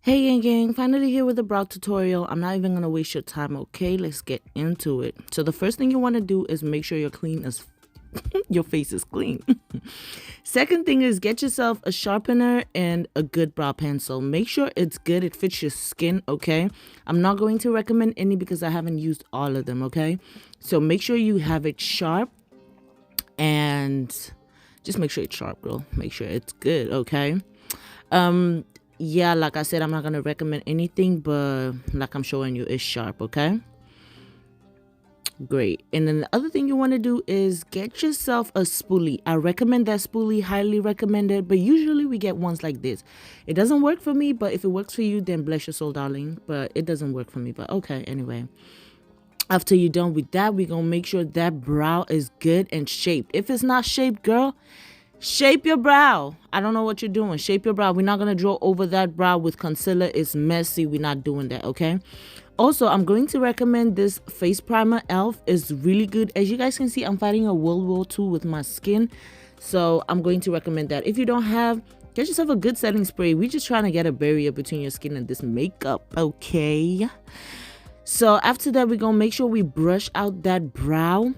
Hey gang, finally here with a brow tutorial. I'm not even gonna waste your time, okay? Let's get into it. So the first thing you want to do is make sure your your face is clean. Second thing is get yourself a sharpener and a good brow pencil. Make sure it's good, it fits your skin, okay? I'm not going to recommend any because I haven't used all of them, okay? So make sure you have it sharp and just make sure it's sharp, girl. Make sure it's good, okay? Yeah, like I said, I'm not gonna recommend anything, but like I'm showing you, it's sharp, okay? Great. And then the other thing you want to do is get yourself a spoolie. I recommend that spoolie, highly recommended, but usually we get ones like this. It doesn't work for me, but if it works for you, then bless your soul, darling. But it doesn't work for me, but okay, anyway. After you're done with that, we're gonna make sure that brow is good and shaped. If it's not shaped, girl, shape your brow. I don't know what you're doing. Shape your brow. We're not going to draw over that brow with concealer. It's messy. We're not doing that, okay? Also, I'm going to recommend this face primer. e.l.f. is really good. As you guys can see, I'm fighting a World War II with my skin. So I'm going to recommend that. If you don't have, get yourself a good setting spray. We're just trying to get a barrier between your skin and this makeup, okay? So after that, we're going to make sure we brush out that brow.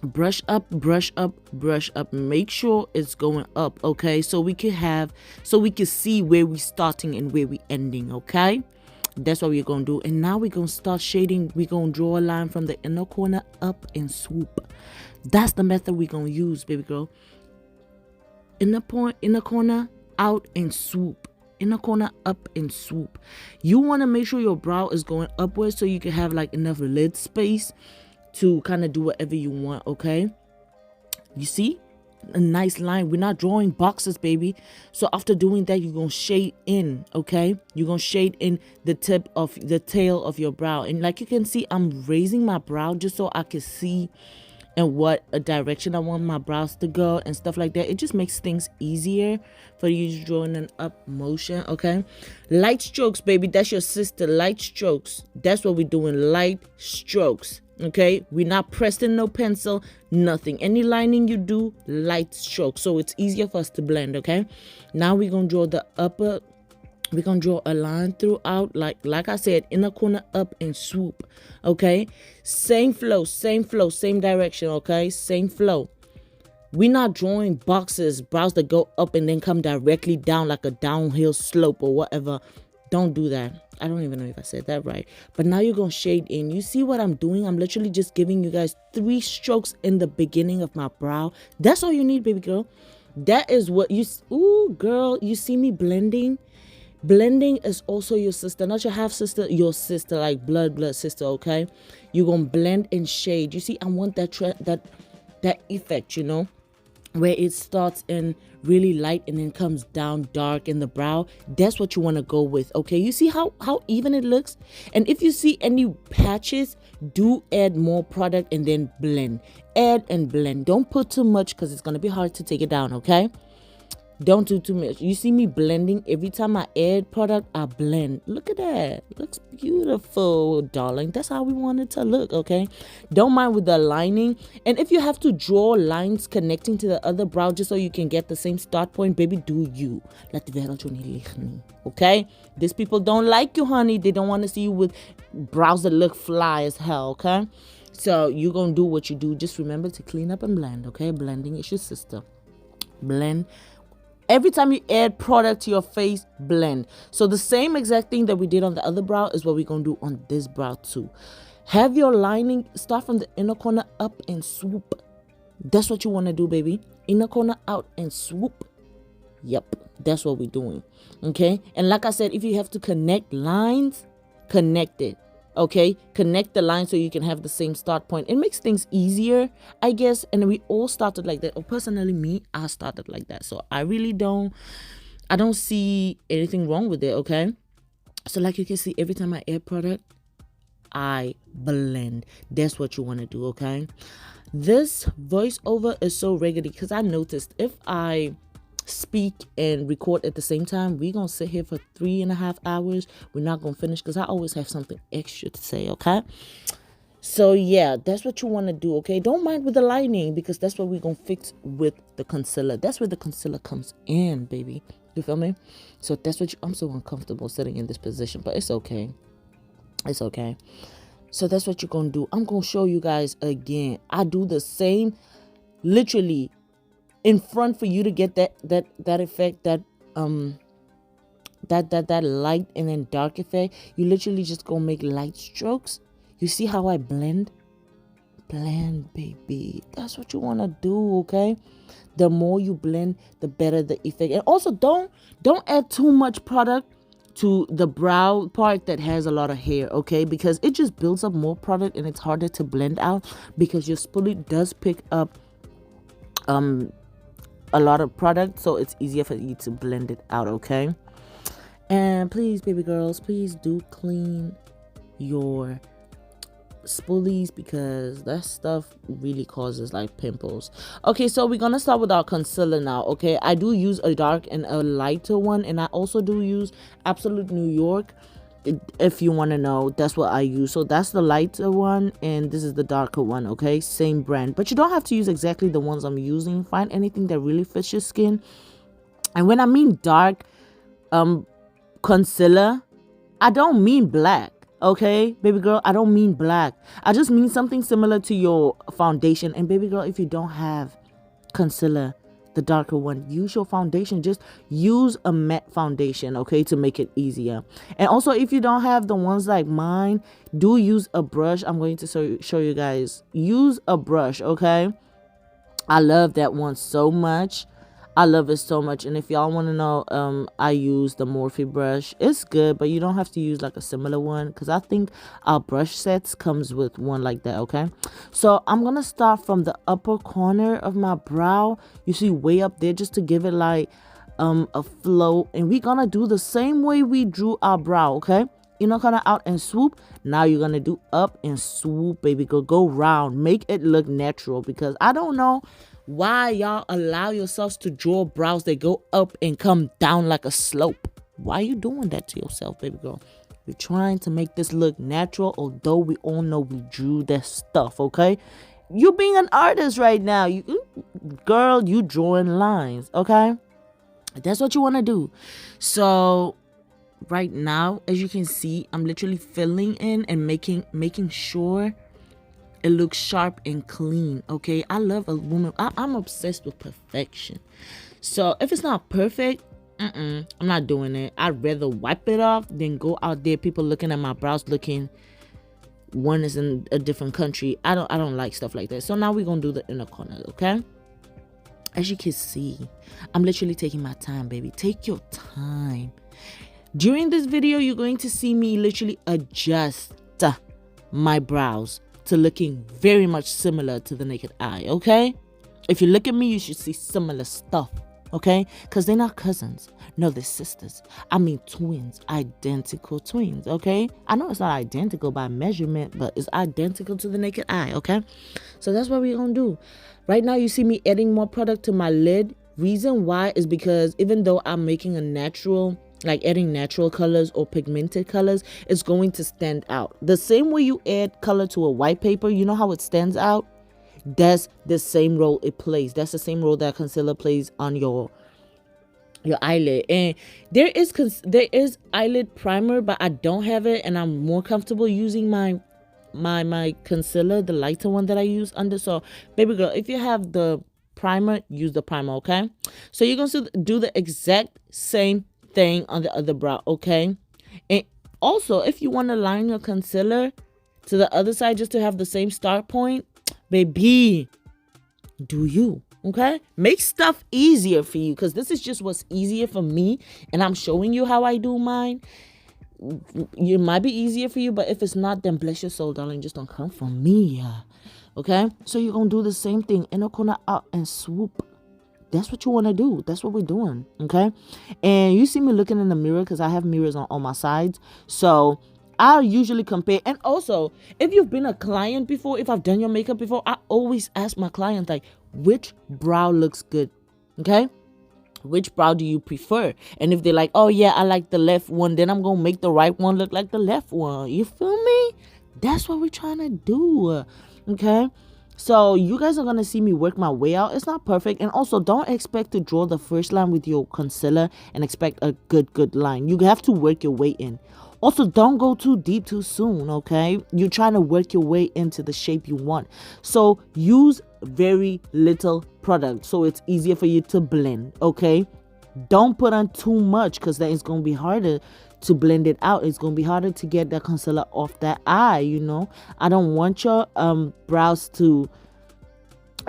Brush up, brush up, brush up. Make sure it's going up, okay? So we can see where we're starting and where we're ending, okay? That's what we're gonna do. And now we're gonna start shading. We're gonna draw a line from the inner corner up and swoop. That's the method we're gonna use, baby girl. Inner corner out and swoop. Inner corner up and swoop. You want to make sure your brow is going upwards so you can have like enough lid space to kind of do whatever you want, okay? You see a nice line. We're not drawing boxes, baby. So after doing that, you're gonna shade in, okay? You're gonna shade in the tip of the tail of your brow. And like you can see, I'm raising my brow just so I can see in what a direction I want my brows to go and stuff like that. It just makes things easier for you to draw in an up motion, okay? Light strokes, baby. That's your sister. Light strokes. That's what we're doing. Light strokes. Okay, we're not pressing no pencil, nothing. Any lining you do, light stroke, so it's easier for us to blend. Okay, now we're gonna draw the upper. We're gonna draw a line throughout, like I said, inner corner up and swoop. Okay, same flow, same direction. Okay, same flow. We're not drawing boxes, brows that go up and then come directly down like a downhill slope or whatever. Don't do that. I don't even know if I said that right. But now you're going to shade in. You see what I'm doing? I'm literally just giving you guys 3 strokes in the beginning of my brow. That's all you need, baby girl. That is what you... Ooh, girl, you see me blending? Blending is also your sister. Not your half-sister, your sister, like blood sister, okay? You're going to blend and shade. You see, I want that effect, you know? Where it starts in really light and then comes down dark in the brow. That's what you want to go with, okay? You see how even it looks? And if you see any patches, do add more product and then blend. Add and blend. Don't put too much because it's going to be hard to take it down, okay? Don't do too much. You see me blending. Every time I add product, I blend. Look at that. Looks beautiful, darling. That's how we want it to look, okay? Don't mind with the lining. And if you have to draw lines connecting to the other brow just so you can get the same start point, baby, do you. Laat die wêreld jou nie lieg nie, okay? These people don't like you, honey. They don't want to see you with brows that look fly as hell, okay? So you're going to do what you do. Just remember to clean up and blend, okay? Blending is your sister. Blend. Every time you add product to your face, blend. So the same exact thing that we did on the other brow is what we're going to do on this brow too. Have your lining start from the inner corner up and swoop. That's what you want to do, baby. Inner corner out and swoop. Yep, that's what we're doing. Okay? And like I said, if you have to connect lines, connect it. Okay, connect the line so you can have the same start point. It makes things easier, I guess. And we all started like that. Or personally, me, I started like that. So I don't see anything wrong with it, okay? So like you can see, every time I add product, I blend. That's what you want to do, okay? This voiceover is so raggedy because I noticed if I speak and record at the same time, we're gonna sit here for 3.5 hours. We're not gonna finish because I always have something extra to say, okay? So yeah, that's what you want to do, okay? Don't mind with the lining because that's what we're gonna fix with the concealer. That's where the concealer comes in, baby. You feel me? So that's what I'm so uncomfortable sitting in this position, but it's okay. It's okay. So that's what you're gonna do. I'm gonna show you guys again. I do the same, literally in front, for you to get that effect, that light and then dark effect. You literally just gonna make light strokes. You see how I blend, baby. That's what you want to do. Okay, the more you blend, the better the effect. And also don't add too much product to the brow part that has a lot of hair, okay, because it just builds up more product and it's harder to blend out, because your spoolie does pick up a lot of product, so it's easier for you to blend it out. Okay, and please, baby girls, please do clean your spoolies, because that stuff really causes like pimples. Okay, so we're gonna start with our concealer now. Okay, I do use a dark and a lighter one, and I also do use Absolute New York. If you want to know, that's what I use. So that's the lighter one and this is the darker one. Okay, same brand, but you don't have to use exactly the ones I'm using. Find anything that really fits your skin. And when I mean dark concealer, I don't mean black. Okay, baby girl, I don't mean black. I just mean something similar to your foundation. And baby girl, if you don't have concealer, the darker one, use your foundation. Just use a matte foundation, okay, to make it easier. And also, if you don't have the ones like mine, do use a brush. I'm going to show you guys. Use a brush, okay? I love that one so much. I love it so much. And if y'all want to know, I use the Morphe brush. It's good, but you don't have to use like a similar one, because I think our brush sets comes with one like that. Okay, so I'm gonna start from the upper corner of my brow. You see way up there, just to give it like a flow. And we're gonna do the same way we drew our brow. Okay, you're not gonna out and swoop. Now you're gonna do up and swoop, baby. Go round, make it look natural, because I don't know why y'all allow yourselves to draw brows that go up and come down like a slope. Why are you doing that to yourself, baby girl? We're trying to make this look natural, although we all know we drew that stuff. Okay, you being an artist right now, you drawing lines. Okay, that's what you want to do. So right now, as you can see, I'm literally filling in and making sure it looks sharp and clean. Okay, I love a woman. I'm obsessed with perfection. So if it's not perfect, I'm not doing it. I'd rather wipe it off than go out there, people looking at my brows looking one is in a different country. I don't like stuff like that. So now we're gonna do the inner corner. Okay, as you can see, I'm literally taking my time, baby. Take your time. During this video, you're going to see me literally adjust my brows to looking very much similar to the naked eye. Okay, if you look at me, you should see similar stuff. Okay, because they're not cousins. No, they're sisters. I mean twins, identical twins. Okay, I know it's not identical by measurement, but it's identical to the naked eye. Okay, so that's what we're gonna do. Right now, you see me adding more product to my lid. Reason why is because even though I'm making a natural, like adding natural colors or pigmented colors, it's going to stand out. The same way you add color to a white paper, you know how it stands out? That's the same role it plays. That's the same role that concealer plays on your eyelid. And there is eyelid primer, but I don't have it, and I'm more comfortable using my concealer, the lighter one that I use under. So baby girl, if you have the primer, use the primer. Okay, so you're going to do the exact same thing on the other brow. Okay, and also if you want to line your concealer to the other side just to have the same start point, baby, do you. Okay, make stuff easier for you, because this is just what's easier for me, and I'm showing you how I do mine. It might be easier for you, but if it's not, then bless your soul, darling, just don't come from me. Okay, so you're gonna do the same thing, inner corner out and swoop. That's what you want to do. That's what we're doing. Okay, and you see me looking in the mirror because I have mirrors on all my sides, so I'll usually compare. And also, if you've been a client before, if I've done your makeup before, I always ask my clients, like, which brow looks good? Okay, which brow do you prefer? And if they're like, oh yeah, I like the left one, then I'm gonna make the right one look like the left one. You feel me? That's what we're trying to do. Okay, So you guys are gonna see me work my way out. It's not perfect, and also don't expect to draw the first line with your concealer and expect a good line. You have to work your way in. Also, don't go too deep too soon, okay? You're trying to work your way into the shape you want. So use very little product so it's easier for you to blend, okay? Don't put on too much, because then it's going to be harder to blend it out. It's going to be harder to get that concealer off that eye, you know? I don't want your brows to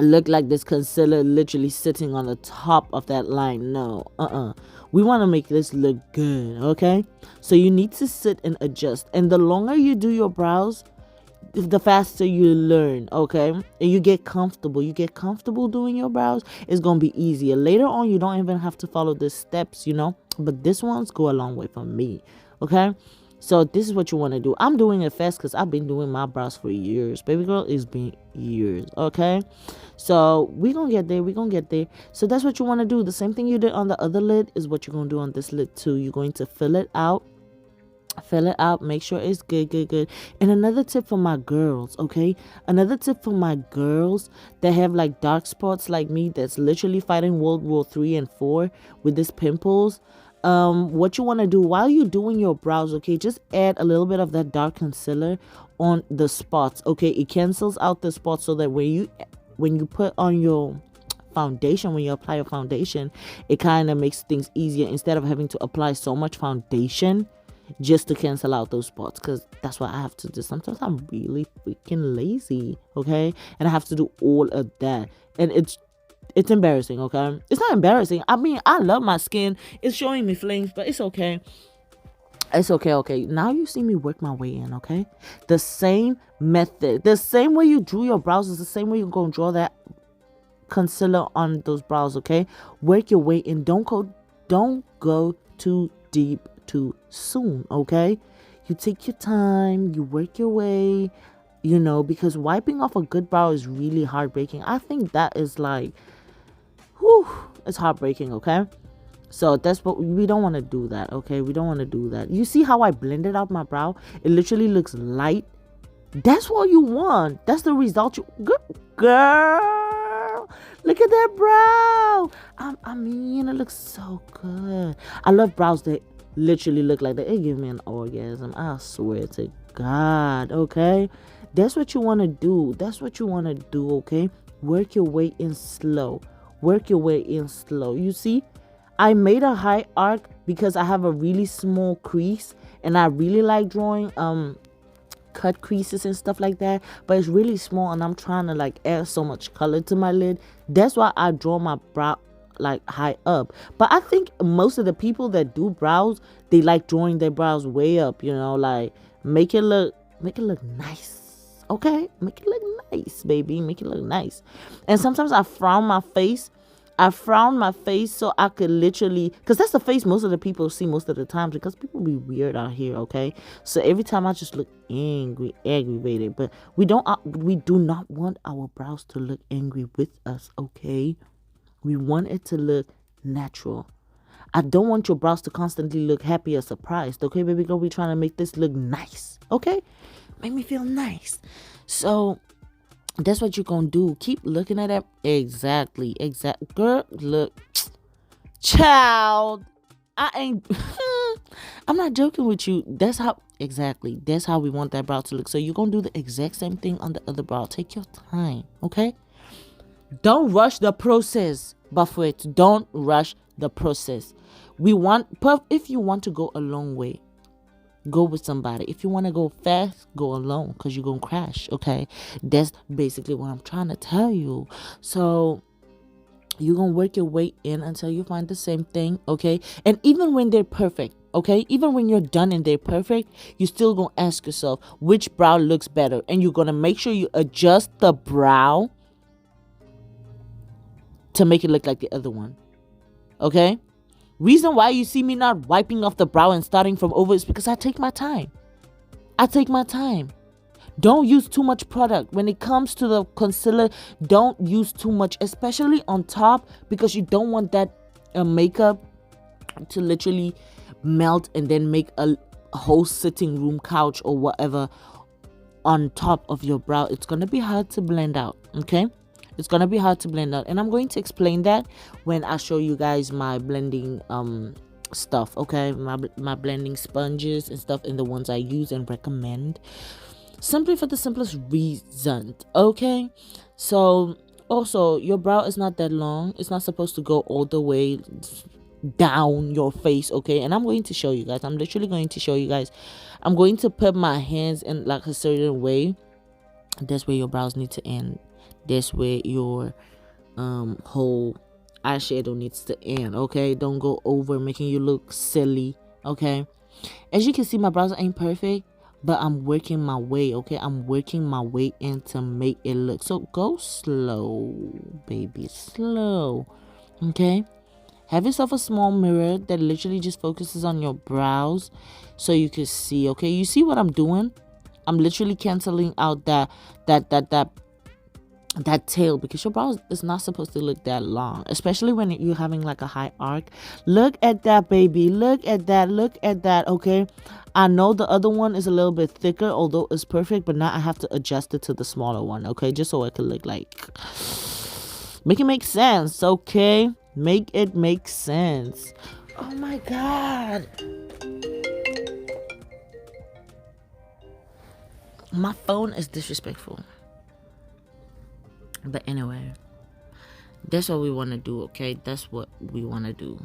look like this concealer literally sitting on the top of that line. No, we want to make this look good, okay? So you need to sit and adjust, and the longer you do your brows, the faster you learn, okay? And you get comfortable doing your brows. It's gonna be easier later on. You don't even have to follow the steps, you know, but this one's go a long way for me, okay? So this is what you want to do. I'm doing it fast because I've been doing my brows for years, baby girl. It's been years, okay? So we're gonna get there. So that's what you want to do. The same thing you did on the other lid is what you're gonna do on this lid too. You're going to fill it out, make sure it's good. And another tip for my girls, okay? Another tip for my girls that have like dark spots like me, that's literally fighting World War 3 and 4 with these pimples. What you want to do while you're doing your brows, okay, just add a little bit of that dark concealer on the spots, okay? It cancels out the spots so that when you put on your foundation, when you apply your foundation, it kind of makes things easier instead of having to apply so much foundation just to cancel out those spots, because that's what I have to do. Sometimes I'm really freaking lazy, okay, and I have to do all of that, and it's embarrassing, okay? It's not embarrassing. I mean, I love my skin. It's showing me flames, but it's okay. It's okay. Now you see me work my way in, okay? The same method, the same way you drew your brows is the same way you're gonna draw that concealer on those brows, okay? Work your way in. Don't go too deep too soon, okay? You take your time, you work your way, you know, because wiping off a good brow is really heartbreaking. I think that is like, whew, it's heartbreaking, okay? So that's what we don't want to do that, okay? We don't want to do that. You see how I blended out my brow? It literally looks light. That's what you want. That's the result you... Good girl. Look at that brow. I mean, it looks so good. I love brows that literally look like that. It gives me an orgasm. I swear to God, okay? That's what you want to do. Okay? Work your way in slow. You see? I made a high arc because I have a really small crease and I really like drawing cut creases and stuff like that, but it's really small and I'm trying to like add so much color to my lid. That's why I draw my brow like high up. But I think most of the people that do brows, they like drawing their brows way up, you know, like make it look nice. Okay, make it look nice, baby. Make it look nice. And sometimes I frown my face so I could literally, because that's the face most of the people see most of the time, because people be weird out here, okay? So every time I just look angry, aggravated. But we do not want our brows to look angry with us, okay? We want it to look natural. I don't want your brows to constantly look happy or surprised, okay, baby girl? We're trying to make this look nice, okay? Make me feel nice. So that's what you're gonna do. Keep looking at it. Exactly. Girl, look. Child. I'm not joking with you. That's how we want that brow to look. So you're gonna do the exact same thing on the other brow. Take your time, okay? Don't rush the process, Buffett. Don't rush the process. If you want to go a long way, go with somebody. If you want to go fast, go alone, because you're going to crash, okay? That's basically what I'm trying to tell you. So you're going to work your way in until you find the same thing, okay? And even when they're perfect, okay? Even when you're done and they're perfect, you're still going to ask yourself, which brow looks better? And you're going to make sure you adjust the brow to make it look like the other one, okay? Reason why you see me not wiping off the brow and starting from over is because I take my time. Don't use too much product. When it comes to the concealer, don't use too much, especially on top, because you don't want that makeup to literally melt and then make a whole sitting room couch or whatever on top of your brow, it's gonna be hard to blend out. Okay, it's gonna be hard to blend out, and I'm going to explain that when I show you guys my blending stuff. Okay, my blending sponges and stuff, and the ones I use and recommend, simply for the simplest reason. Okay, so also your brow is not that long. It's not supposed to go all the way down your face. Okay, and I'm going to show you guys. I'm literally going to show you guys. I'm going to put my hands in like a certain way. That's where your brows need to end. That's where your whole eyeshadow needs to end. Okay, don't go over making you look silly. Okay, as you can see, my brows ain't perfect, but I'm working my way. Okay, I'm working my way in to make it look. So go slow, baby, slow. Okay, have yourself a small mirror that literally just focuses on your brows so you can see. Okay, you see what I'm doing? I'm literally canceling out that tail, because your brows is not supposed to look that long, especially when you're having like a high arc. Look at that, baby. Look at that. Look at that. Okay, I know the other one is a little bit thicker, although it's perfect, but now I have to adjust it to the smaller one. Okay, just so it can look like, make it make sense. Okay, make it make sense. Oh my god, my phone is disrespectful. But anyway, that's what we want to do. Okay, that's what we want to do.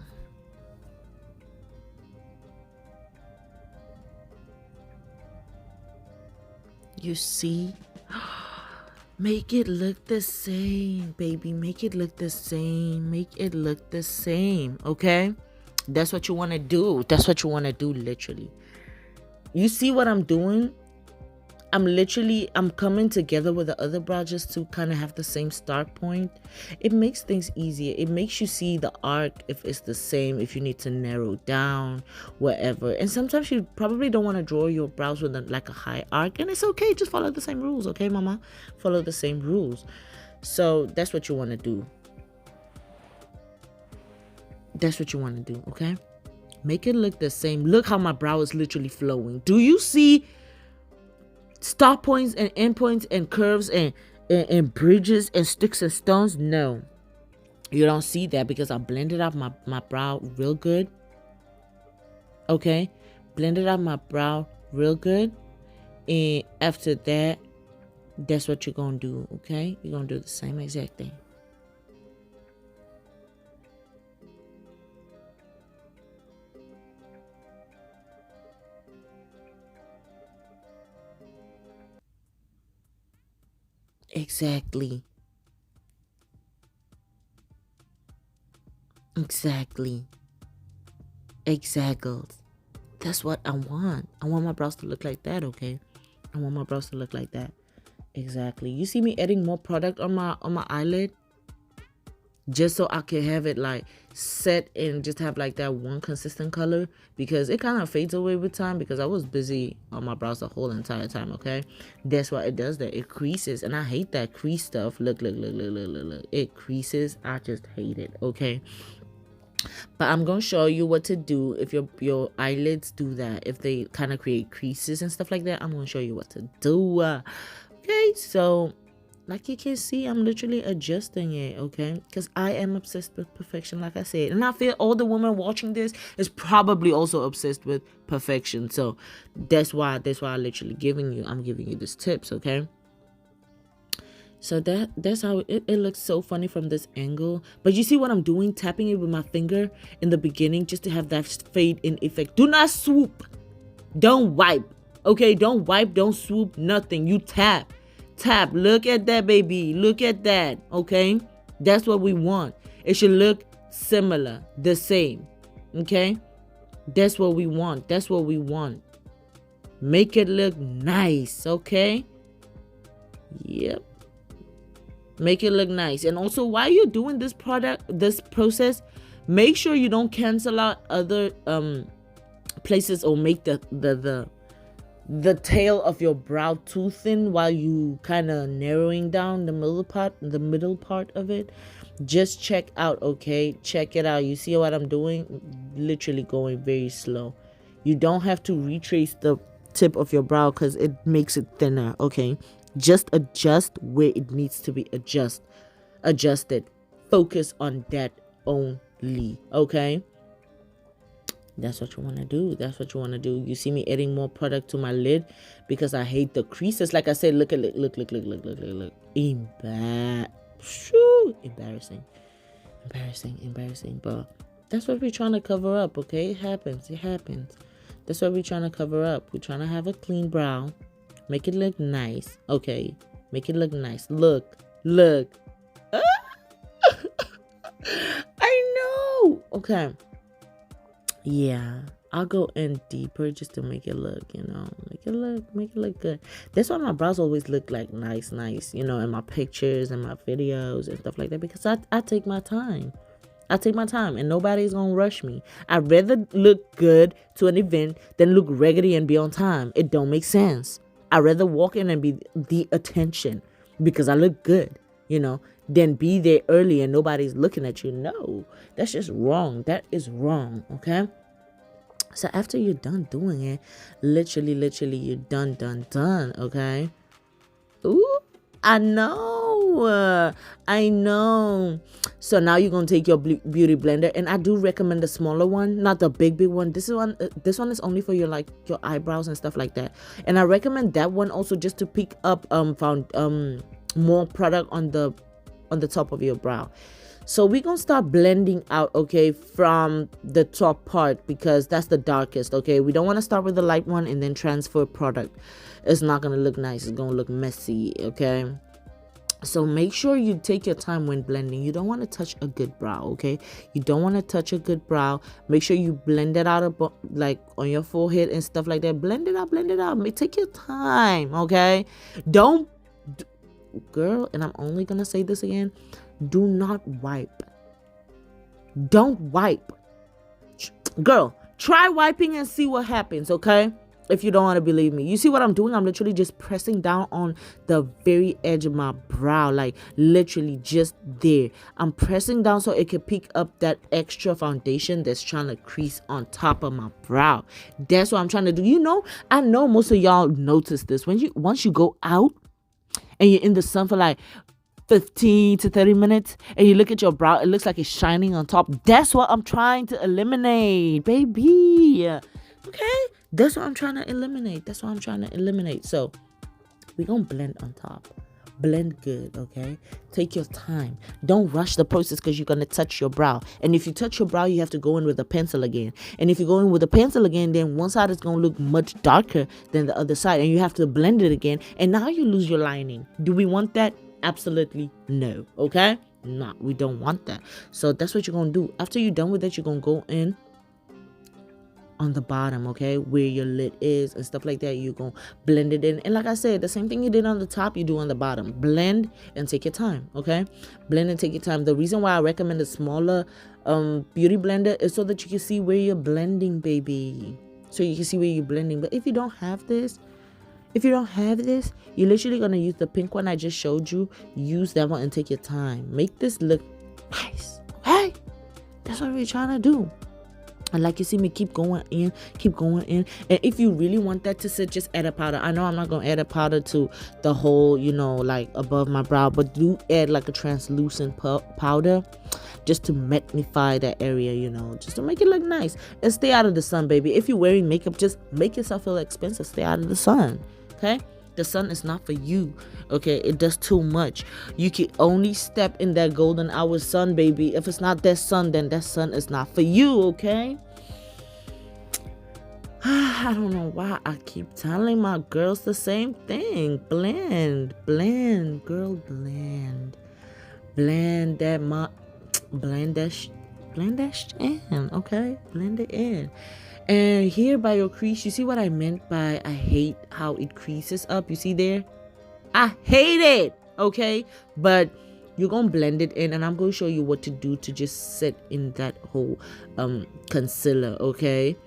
You see, make it look the same, baby. Make it look the same. Make it look the same. Okay, that's what you want to do. That's what you want to do. Literally, you see what I'm doing? I'm coming together with the other brow just to kind of have the same start point. It makes things easier. It makes you see the arc, if it's the same, if you need to narrow down, whatever. And sometimes you probably don't want to draw your brows with like a high arc, and it's okay. Just follow the same rules, okay, mama? Follow the same rules. So that's what you want to do. That's what you want to do, okay? Make it look the same. Look how my brow is literally flowing. Do you see stop points and end points and curves and bridges and sticks and stones? No, you don't see that because I blended out my brow real good. Okay, blended out my brow real good, and after that, that's what you're gonna do. Okay, you're gonna do the same exact thing. Exactly. That's what I want. I want my brows to look like that. Okay, I want my brows to look like that. Exactly. You see me adding more product on my eyelid just so I can have it like set and just have like that one consistent color, because it kind of fades away with time because I was busy on my brows the whole entire time. Okay, that's why it does that. It creases, and I hate that crease stuff. Look, it creases. I just hate it. Okay, but I'm gonna show you what to do if your eyelids do that, if they kind of create creases and stuff like that. I'm gonna show you what to do. Okay, so like you can see, I'm literally adjusting it, okay? Because I am obsessed with perfection, like I said. And I feel all the women watching this is probably also obsessed with perfection. So that's why I'm literally giving you these tips, okay? So that's how it looks so funny from this angle. But you see what I'm doing? Tapping it with my finger in the beginning just to have that fade in effect. Do not swoop. Don't wipe, okay? Don't wipe, don't swoop, nothing. You tap. Look at that, baby. Look at that. Okay, that's what we want. It should look similar, the same. Okay, that's what we want. Make it look nice. Okay, yep, make it look nice. And also, while you're doing this process, make sure you don't cancel out other places or make the tail of your brow too thin while you kind of narrowing down the middle part of it. Just check out, okay? Check it out. You see what I'm doing? Literally going very slow. You don't have to retrace the tip of your brow because it makes it thinner. Okay, just adjust where it needs to be adjusted. Focus on that only. Okay, that's what you want to do. That's what you want to do. You see me adding more product to my lid because I hate the creases. Like I said, look. Embarrassing, but that's what we're trying to cover up. Okay, it happens. That's what we're trying to cover up. We're trying to have a clean brow, make it look nice. Okay, make it look nice. Look. I know. Okay, yeah, I'll go in deeper just to make it look, make it look good. That's why my brows always look like nice, in my pictures and my videos and stuff like that, because I take my time. And nobody's gonna rush me. I'd rather look good to an event than look raggedy and be on time. It don't make sense. I'd rather walk in and be the attention because I look good, than be there early and nobody's looking at you. No, that's just wrong. That is wrong, okay? So after you're done doing it, literally, you're done, okay? Ooh, I know. So now you're gonna take your beauty blender, and I do recommend the smaller one, not the big one. This one is only for your your eyebrows and stuff like that. And I recommend that one also just to pick up more product on the top of your brow. So we're gonna start blending out, okay, from the top part because that's the darkest. Okay, we don't want to start with the light one and then transfer product. It's not gonna look nice. It's gonna look messy. Okay, so make sure you take your time when blending. You don't want to touch a good brow. Okay, you don't want to touch a good brow. Make sure you blend it out on your forehead and stuff like that. Blend it out. Take your time. Okay, girl, and I'm only gonna say this again, do not wipe. Don't wipe. Girl, try wiping and see what happens, okay? If you don't want to believe me. You see what I'm doing? I'm literally just pressing down on the very edge of my brow, literally just there. I'm pressing down so it can pick up that extra foundation that's trying to crease on top of my brow. That's what I'm trying to do. I know most of y'all notice this. Once you go out and you're in the sun for 15 to 30 minutes and you look at your brow, it looks like it's shining on top. That's what I'm trying to eliminate, baby. Okay, that's what I'm trying to eliminate. So we're gonna blend on top. Blend good, okay? Take your time. Don't rush the process because you're gonna touch your brow. And if you touch your brow, you have to go in with a pencil again. And if you go in with a pencil again, then one side is gonna look much darker than the other side, and you have to blend it again. And now you lose your lining. Do we want that? Absolutely no. Okay, no, we don't want that. So that's what you're gonna do. After you're done with that, you're gonna go in on the bottom, okay, where your lid is and stuff like that. You're gonna blend it in, and like I said, the same thing you did on the top, you do on the bottom. Blend and take your time, okay? Blend and take your time. The reason why I recommend a smaller beauty blender is so that you can see where you're blending, baby. So you can see where you're blending. But if you don't have this, you're literally gonna use the pink one I just showed you. Use that one and take your time. Make this look nice. Okay, that's what we're trying to do. And like you see me keep going in. And if you really want that to sit, just add a powder. I know I'm not gonna add a powder to the whole, above my brow, but do add a translucent powder just to magnify that area, just to make it look nice. And stay out of the sun, baby. If you're wearing makeup, just make yourself feel expensive. Stay out of the sun, okay? The sun is not for you, okay? It does too much. You can only step in that golden hour sun, baby. If it's not that sun, then that sun is not for you, okay? I don't know why I keep telling my girls the same thing. Blend, girl, blend. Blend that in, okay? Blend it in. And here by your crease, you see what I meant by I hate how it creases up? You see there? I hate it, okay? But you're going to blend it in, and I'm going to show you what to do to just set in that whole concealer, okay?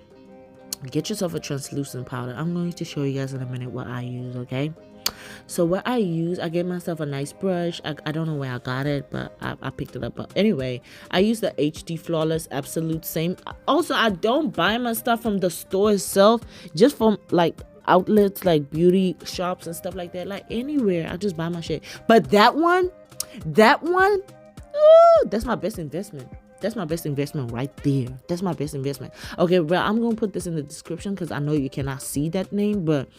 Get yourself a translucent powder. I'm going to show you guys in a minute what I use, okay? So what I use, I get myself a nice brush. I don't know where I got it, but I picked it up. But anyway, I use the HD Flawless Absolute same. Also, I don't buy my stuff from the store itself, just from outlets, like beauty shops and stuff like that, like anywhere. I just buy my shit. But that one, ooh, that's my best investment. That's my best investment right there. That's my best investment. Okay, bro, I'm gonna put this in the description because I know you cannot see that name, but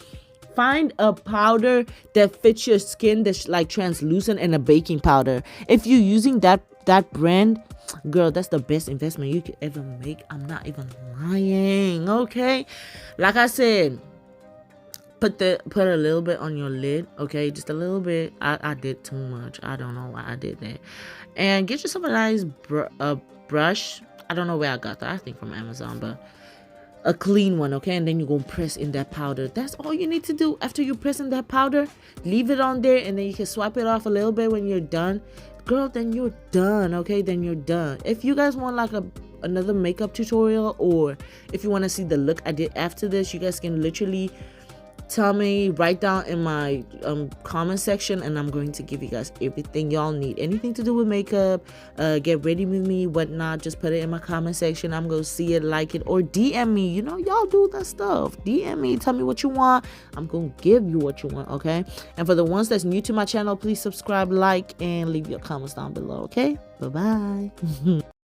find a powder that fits your skin, that's like translucent, and a baking powder. If you're using that brand, girl, that's the best investment you could ever make. I'm not even lying. Okay, like I said, put a little bit on your lid. Okay, just a little bit. I did too much. I don't know why I did that. And get yourself a nice brush. I don't know where I got that. I think from Amazon, but a clean one. Okay, and then you're gonna press in that powder. That's all you need to do. After you press in that powder, leave it on there, and then you can swipe it off a little bit when you're done, girl. Then you're done. Okay, then you're done. If you guys want like another makeup tutorial, or if you want to see the look I did after this, you guys can literally tell me, write down in my comment section, and I'm going to give you guys everything y'all need. Anything to do with makeup, get ready with me, whatnot, just put it in my comment section. I'm gonna see it, like it, or DM me. You know, y'all do that stuff. DM me, tell me what you want. I'm gonna give you what you want. Okay, and for the ones that's new to my channel, please subscribe, like, and leave your comments down below. Okay, bye bye.